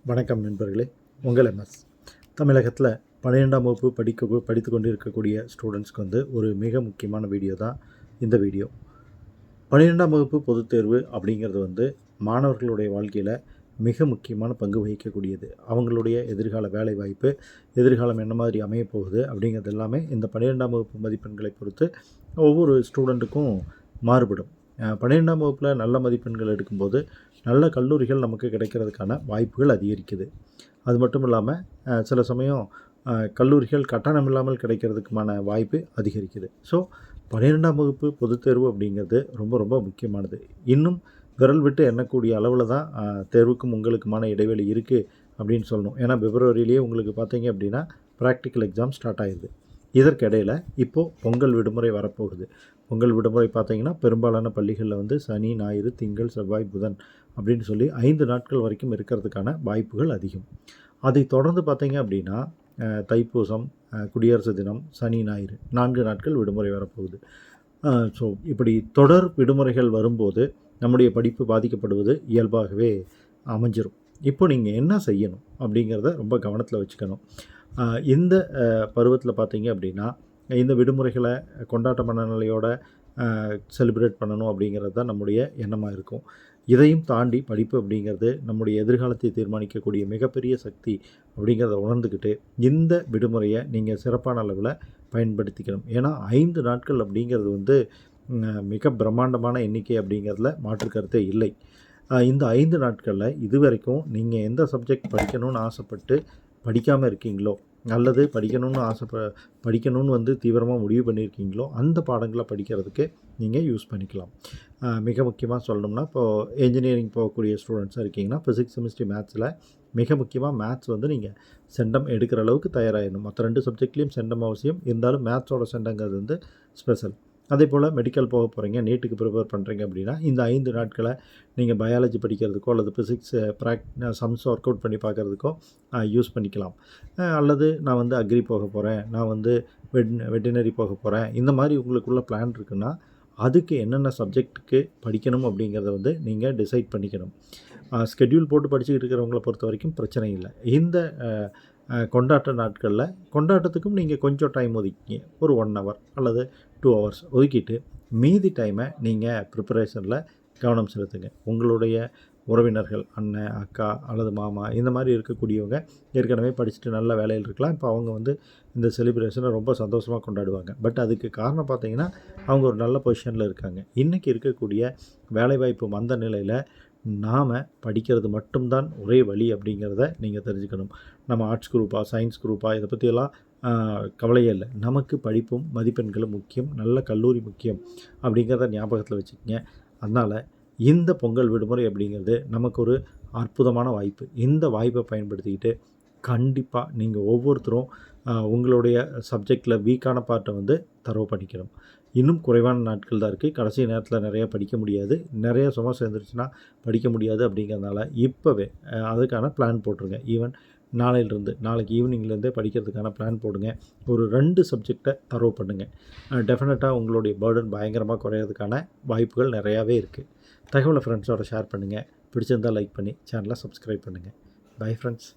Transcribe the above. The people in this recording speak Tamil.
வணக்கம் நண்பர்களே. உங்கள் எம்எஸ். தமிழகத்தில் 12ஆம் வகுப்பு படித்து கொண்டு இருக்கக்கூடிய ஸ்டூடெண்ட்ஸ்க்கு ஒரு மிக முக்கியமான வீடியோ தான் இந்த வீடியோ. 12ஆம் வகுப்பு பொதுத் தேர்வு அப்படிங்கிறது மாணவர்களுடைய வாழ்க்கையில் மிக முக்கியமான பங்கு வகிக்கக்கூடியது. அவங்களுடைய எதிர்கால வேலைவாய்ப்பு, எதிர்காலம் என்ன மாதிரி அமையப்போகுது அப்படிங்கிறது எல்லாமே இந்த 12ஆம் வகுப்பு மதிப்பெண்களை பொறுத்து ஒவ்வொரு ஸ்டூடெண்ட்டுக்கும் மாறுபடும். 12ஆம் வகுப்பில் நல்ல மதிப்பெண்கள் எடுக்கும்போது நல்ல கல்லூரிகள் நமக்கு கிடைக்கிறதுக்கான வாய்ப்புகள் அதிகரிக்குது. அது மட்டும் இல்லாமல் சில சமயம் கல்லூரிகள் கட்டணம் இல்லாமல் கிடைக்கிறதுக்குமான வாய்ப்பு அதிகரிக்குது. ஸோ 12ஆம் வகுப்பு பொதுத் தேர்வு அப்படிங்கிறது ரொம்ப ரொம்ப முக்கியமானது. இன்னும் விரல் விட்டு எண்ணக்கூடிய அளவில் தான் தேர்வுக்கும் உங்களுக்குமான இடைவெளி இருக்குது அப்படின்னு சொல்லணும். ஏன்னா பிப்ரவரியிலேயே உங்களுக்கு பார்த்தீங்க அப்படின்னா ப்ராக்டிக்கல் எக்ஸாம் ஸ்டார்ட் ஆகிடுது. இதற்கிடையில் இப்போது பொங்கல் விடுமுறை வரப்போகுது. பொங்கல் விடுமுறை பார்த்திங்கன்னா பெரும்பாலான பள்ளிகளில் சனி, ஞாயிறு, திங்கள், செவ்வாய், புதன் அப்படின்னு சொல்லி 5 நாட்கள் வரைக்கும் இருக்கிறதுக்கான வாய்ப்புகள் அதிகம். அதை தொடர்ந்து பார்த்திங்க அப்படின்னா தைப்பூசம், குடியரசு தினம், சனி, ஞாயிறு 4 நாட்கள் விடுமுறை வரப்போகுது. ஸோ இப்படி தொடர் விடுமுறைகள் வரும்போது நம்முடைய படிப்பு பாதிக்கப்படுவது இயல்பாகவே அமைஞ்சிரும். இப்போ நீங்கள் என்ன செய்யணும் அப்படிங்கிறத ரொம்ப கவனத்தில் வச்சுக்கணும். இந்த பருவத்தில் பார்த்தீங்க அப்படின்னா இந்த விடுமுறைகளை கொண்டாட்ட மனநிலையோடு செலிப்ரேட் பண்ணணும் அப்படிங்கிறது தான் நம்முடைய எண்ணமாக இருக்கும். இதையும் தாண்டி படிப்பு அப்படிங்கிறது நம்முடைய எதிர்காலத்தை தீர்மானிக்கக்கூடிய மிகப்பெரிய சக்தி அப்படிங்கிறத உணர்ந்துக்கிட்டு இந்த விடுமுறையை நீங்கள் சிறப்பான அளவில் பயன்படுத்திக்கணும். ஏன்னா 5 நாட்கள் அப்படிங்கிறது மிக பிரம்மாண்டமான எண்ணிக்கை அப்படிங்கிறதுல மாற்று கருத்தே இல்லை. இந்த 5 நாட்களில் இதுவரைக்கும் நீங்கள் எந்த சப்ஜெக்ட் படிக்கணும்னு ஆசைப்பட்டு படிக்காமல் இருக்கீங்களோ அல்லது படிக்கணும்னு தீவிரமாக முடிவு பண்ணியிருக்கீங்களோ அந்த பாடங்களை படிக்கிறதுக்கு நீங்கள் யூஸ் பண்ணிக்கலாம். மிக முக்கியமாக சொல்லணும்னா இப்போது என்ஜினியரிங் போகக்கூடிய ஸ்டூடெண்ட்ஸாக இருக்கீங்கன்னா ஃபிசிக்ஸ், கெமிஸ்ட்ரி, மேத்ஸில் மிக முக்கியமாக மேத்ஸ் நீங்கள் சென்டம் எடுக்கிற அளவுக்கு தயாராகிடணும். மற்ற 2 சப்ஜெக்ட்லேயும் சென்டம் அவசியம், இருந்தாலும் மேத்ஸோட செண்டங்கிறது ஸ்பெஷல். அதே போல் மெடிக்கல் போக போகிறீங்க, நீட்டுக்கு ப்ரிப்பேர் பண்ணுறீங்க அப்படின்னா இந்த 5 நாட்களை நீங்கள் பயாலஜி படிக்கிறதுக்கோ அல்லது ஃபிசிக்ஸ் சம்ஸ் ஒர்க் அவுட் பண்ணி பார்க்குறதுக்கோ யூஸ் பண்ணிக்கலாம். அல்லது நான் அக்ரி போக போகிறேன், நான் வெட்டினரி போக போகிறேன், இந்த மாதிரி உங்களுக்குள்ள பிளான் இருக்குன்னா அதுக்கு என்னென்ன சப்ஜெக்ட்டுக்கு படிக்கணும் அப்படிங்கிறத நீங்கள் டிசைட் பண்ணிக்கணும். ஸ்கெட்யூல் போட்டு படிச்சுக்கிட்டு இருக்கிறவங்கள பொறுத்த வரைக்கும் பிரச்சனை இல்லை. இந்த கொண்டாட்ட நாட்களில் கொண்டாட்டத்துக்கும் நீங்கள் கொஞ்சம் டைம் ஒதுக்கிங்க, ஒரு 1 ஹவர் அல்லது 2 ஹவர்ஸ் ஒதுக்கிட்டு மீதி டைமை நீங்கள் ப்ரிப்பரேஷனில் கவனம் செலுத்துங்க. உங்களுடைய உறவினர்கள், அண்ணன், அக்கா அல்லது மாமா இந்த மாதிரி இருக்கக்கூடியவங்க ஏற்கனவே படிச்சுட்டு நல்ல வேலையில் இருக்கலாம். இப்போ அவங்க இந்த செலிப்ரேஷனை ரொம்ப சந்தோஷமாக கொண்டாடுவாங்க. பட் அதுக்கு காரணம் பார்த்திங்கன்னா அவங்க ஒரு நல்ல பொசிஷனில் இருக்காங்க. இன்றைக்கி இருக்கக்கூடிய வேலைவாய்ப்பு மந்த நிலையில் நாம் படிக்கிறது மட்டும்தான் ஒரே வழி அப்படிங்கிறத நீங்கள் தெரிஞ்சுக்கணும். நம்ம ஆர்ட்ஸ் குரூப்பா, சயின்ஸ் குரூப்பா, இதை பற்றியெல்லாம் கவலையே இல்லை. நமக்கு படிப்பும் மதிப்பெண்களும் முக்கியம், நல்ல கல்லூரி முக்கியம் அப்படிங்கிறத ஞாபகத்தில் வச்சுக்கோங்க. அதனால் இந்த பொங்கல் விடுமுறை அப்படிங்கிறது நமக்கு ஒரு அற்புதமான வாய்ப்பு. இந்த வாய்ப்பை பயன்படுத்திக்கிட்டு கண்டிப்பாக நீங்கள் ஒவ்வொருத்தரும் உங்களுடைய சப்ஜெக்டில் வீக்கான பார்ட்டை தரவு பண்ணிக்கணும். இன்னும் குறைவான நாட்கள் தான் இருக்குது. கடைசி நேரத்தில் நிறையா படிக்க முடியாது, நிறைய சும்மா சேர்ந்துருச்சுன்னா படிக்க முடியாது. அப்படிங்கிறதுனால இப்போவே அதுக்கான பிளான் போட்டுருங்க. ஈவன் நாளைக்கு ஈவினிங்லேருந்தே படிக்கிறதுக்கான பிளான் போடுங்க. ஒரு 2 சப்ஜெக்டை தரவு பண்ணுங்கள். டெஃபினட்டாக உங்களுடைய பேர்டன் பயங்கரமாக குறையிறதுக்கான வாய்ப்புகள் நிறையாவே இருக்குது. தகவலை ஃப்ரெண்ட்ஸோட ஷேர் பண்ணுங்கள். பிடிச்சிருந்தால் லைக் பண்ணி சேனலை சப்ஸ்கிரைப் பண்ணுங்கள். Bye friends.